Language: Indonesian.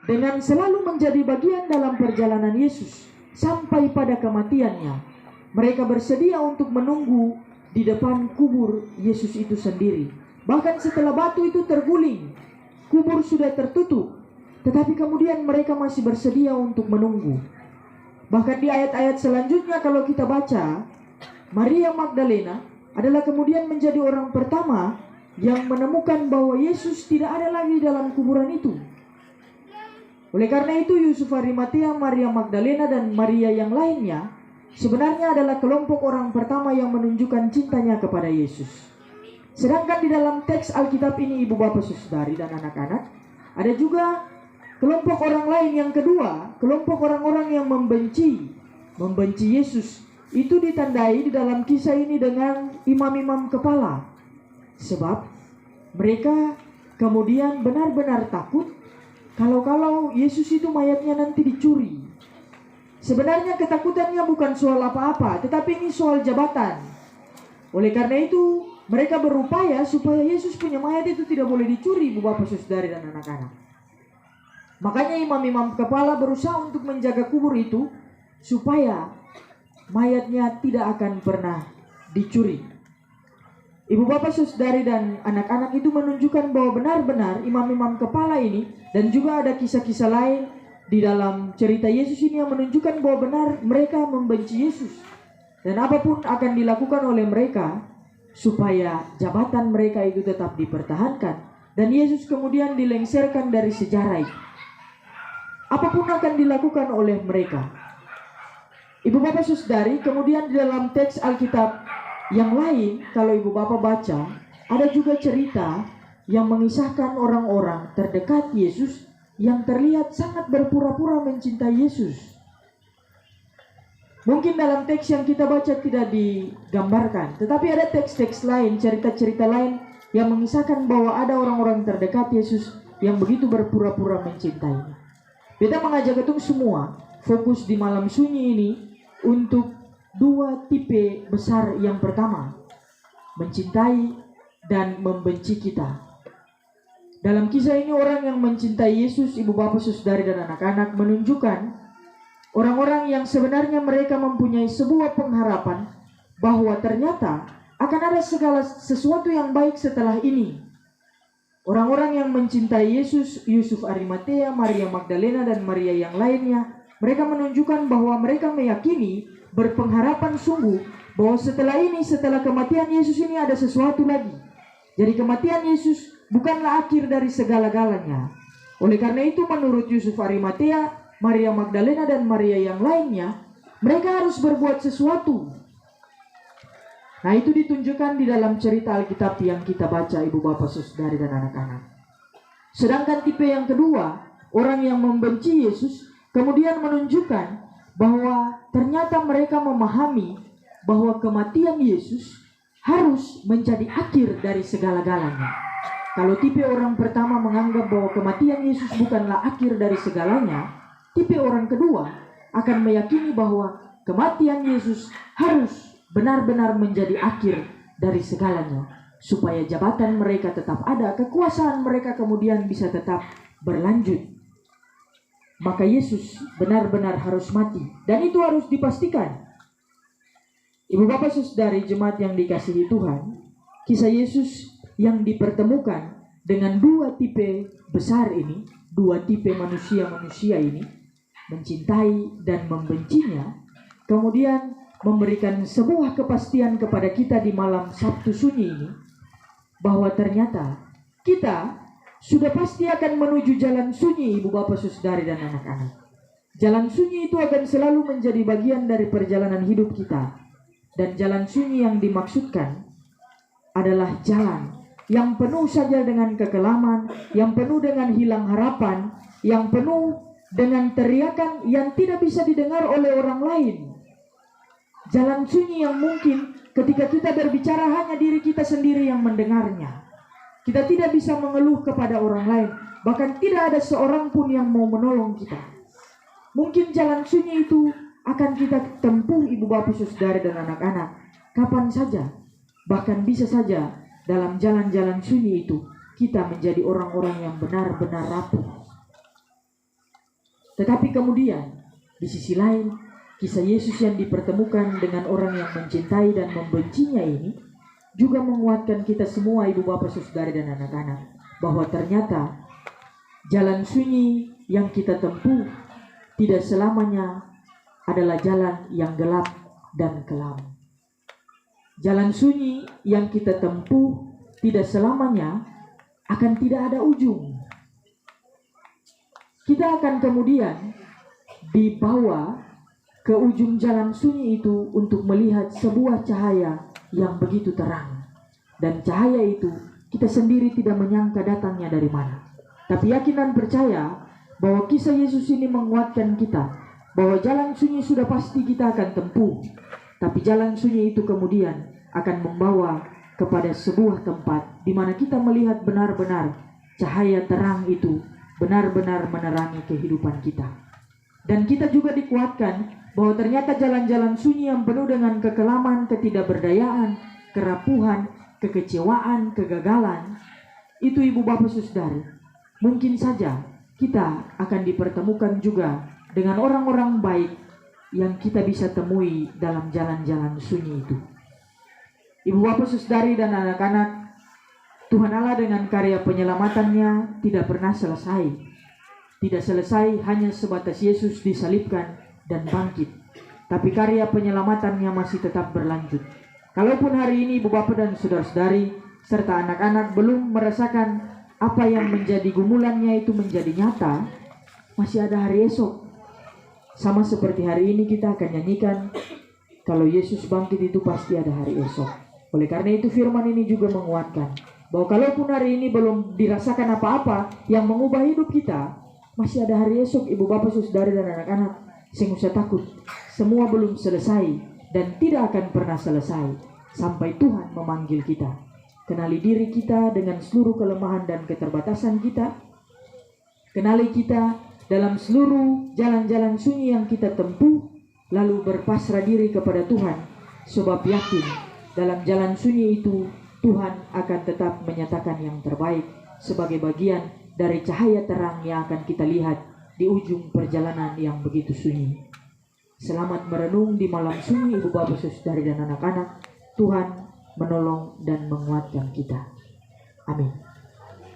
dengan selalu menjadi bagian dalam perjalanan Yesus sampai pada kematiannya. Mereka bersedia untuk menunggu di depan kubur Yesus itu sendiri. Bahkan setelah batu itu terguling, kubur sudah tertutup, tetapi kemudian mereka masih bersedia untuk menunggu. Bahkan di ayat-ayat selanjutnya kalau kita baca, Maria Magdalena adalah kemudian menjadi orang pertama yang menemukan bahwa Yesus tidak ada lagi dalam kuburan itu. Oleh karena itu Yusuf Arimatea, Maria Magdalena dan Maria yang lainnya sebenarnya adalah kelompok orang pertama yang menunjukkan cintanya kepada Yesus. Sedangkan di dalam teks Alkitab ini, ibu bapak saudari dan anak-anak, ada juga kelompok orang lain yang kedua, kelompok orang-orang yang membenci Yesus. Itu ditandai di dalam kisah ini dengan imam-imam kepala. Sebab mereka kemudian benar-benar takut kalau Yesus itu mayatnya nanti dicuri. Sebenarnya ketakutannya bukan soal apa-apa, tetapi ini soal jabatan. Oleh karena itu mereka berupaya supaya Yesus punya mayat itu tidak boleh dicuri, ibu bapak saudari dan anak-anak. Makanya imam-imam kepala berusaha untuk menjaga kubur itu supaya mayatnya tidak akan pernah dicuri. Ibu bapak saudari dan anak-anak, itu menunjukkan bahwa benar-benar imam-imam kepala ini, dan juga ada kisah-kisah lain di dalam cerita Yesus ini yang menunjukkan bahwa benar mereka membenci Yesus. Dan apapun akan dilakukan oleh mereka supaya jabatan mereka itu tetap dipertahankan. Dan Yesus kemudian dilengsarkan dari sejarah itu. Apapun akan dilakukan oleh mereka. Ibu bapak saudari, kemudian di dalam teks Alkitab yang lain, kalau ibu bapak baca, ada juga cerita yang mengisahkan orang-orang terdekat Yesus yang terlihat sangat berpura-pura mencintai Yesus. Mungkin dalam teks yang kita baca tidak digambarkan, tetapi ada teks-teks lain, cerita-cerita lain yang mengisahkan bahwa ada orang-orang terdekat Yesus yang begitu berpura-pura mencintainya. Kita mengajak ketemu semua fokus di malam sunyi ini untuk dua tipe besar. Yang pertama, mencintai dan membenci kita. Dalam kisah ini orang yang mencintai Yesus, ibu bapak saudari dan anak-anak, menunjukkan orang-orang yang sebenarnya mereka mempunyai sebuah pengharapan bahwa ternyata akan ada segala sesuatu yang baik setelah ini. Orang-orang yang mencintai Yesus, Yusuf Arimatea, Maria Magdalena dan Maria yang lainnya, mereka menunjukkan bahwa mereka meyakini, berpengharapan sungguh bahwa setelah ini, setelah kematian Yesus ini ada sesuatu lagi. Jadi kematian Yesus bukanlah akhir dari segala-galanya. Oleh karena itu menurut Yusuf Arimatea, Maria Magdalena dan Maria yang lainnya, mereka harus berbuat sesuatu. Nah, itu ditunjukkan di dalam cerita Alkitab yang kita baca, ibu bapak saudari dan anak-anak. Sedangkan tipe yang kedua, orang yang membenci Yesus, kemudian menunjukkan bahwa ternyata mereka memahami bahwa kematian Yesus harus menjadi akhir dari segala-galanya. Kalau tipe orang pertama menganggap bahwa kematian Yesus bukanlah akhir dari segalanya, tipe orang kedua akan meyakini bahwa kematian Yesus harus benar-benar menjadi akhir dari segalanya, supaya jabatan mereka tetap ada, kekuasaan mereka kemudian bisa tetap berlanjut. Maka Yesus benar-benar harus mati, dan itu harus dipastikan. Ibu bapak saudari jemaat yang dikasihi Tuhan, kisah Yesus yang dipertemukan dengan dua tipe besar ini, dua tipe manusia-manusia ini, mencintai dan membencinya, kemudian memberikan sebuah kepastian kepada kita di malam Sabtu sunyi ini, bahwa ternyata kita sudah pasti akan menuju jalan sunyi, ibu bapak saudari dan anak-anak. Jalan sunyi itu akan selalu menjadi bagian dari perjalanan hidup kita. Dan jalan sunyi yang dimaksudkan adalah jalan yang penuh saja dengan kekelaman, yang penuh dengan hilang harapan, yang penuh dengan teriakan yang tidak bisa didengar oleh orang lain. Jalan sunyi yang mungkin ketika kita berbicara hanya diri kita sendiri yang mendengarnya. Kita tidak bisa mengeluh kepada orang lain. Bahkan tidak ada seorang pun yang mau menolong kita. Mungkin jalan sunyi itu akan kita tempuh, ibu bapak saudari dan anak-anak, kapan saja. Bahkan bisa saja dalam jalan-jalan sunyi itu kita menjadi orang-orang yang benar-benar rapuh. Tetapi kemudian di sisi lain, kisah Yesus yang dipertemukan dengan orang yang mencintai dan membencinya ini juga menguatkan kita semua, ibu bapak, saudara dan anak-anak, bahwa ternyata jalan sunyi yang kita tempuh tidak selamanya adalah jalan yang gelap dan kelam. Jalan sunyi yang kita tempuh tidak selamanya akan tidak ada ujung. Kita akan kemudian dibawa ke ujung jalan sunyi itu untuk melihat sebuah cahaya yang begitu terang. Dan cahaya itu kita sendiri tidak menyangka datangnya dari mana. Tapi yakin dan percaya bahwa kisah Yesus ini menguatkan kita bahwa jalan sunyi sudah pasti kita akan tempuh. Tapi jalan sunyi itu kemudian akan membawa kepada sebuah tempat di mana kita melihat benar-benar cahaya terang itu benar-benar menerangi kehidupan kita. Dan kita juga dikuatkan bahwa ternyata jalan-jalan sunyi yang penuh dengan kekelaman, ketidakberdayaan, kerapuhan, kekecewaan, kegagalan, itu ibu bapak saudari, mungkin saja kita akan dipertemukan juga dengan orang-orang baik yang kita bisa temui dalam jalan-jalan sunyi itu. Ibu bapak saudari dan anak-anak, Tuhan Allah dengan karya penyelamatannya tidak pernah selesai. Tidak selesai hanya sebatas Yesus disalibkan dan bangkit, tapi karya penyelamatannya masih tetap berlanjut. Kalaupun hari ini ibu bapak dan saudara-saudari serta anak-anak belum merasakan apa yang menjadi gumulannya itu menjadi nyata, masih ada hari esok. Sama seperti hari ini kita akan nyanyikan, kalau Yesus bangkit itu pasti ada hari esok. Oleh karena itu firman ini juga menguatkan bahwa kalaupun hari ini belum dirasakan apa-apa yang mengubah hidup kita, masih ada hari esok ibu bapak saudari dan anak-anak. Sing usah takut, semua belum selesai dan tidak akan pernah selesai sampai Tuhan memanggil kita. Kenali diri kita dengan seluruh kelemahan dan keterbatasan kita. Kenali kita dalam seluruh jalan-jalan sunyi yang kita tempuh, lalu berpasrah diri kepada Tuhan, sebab yakin dalam jalan sunyi itu Tuhan akan tetap menyatakan yang terbaik sebagai bagian dari cahaya terang yang akan kita lihat di ujung perjalanan yang begitu sunyi. Selamat merenung di malam sunyi ibu bapak saudari dan anak-anak. Tuhan menolong dan menguatkan kita. Amin.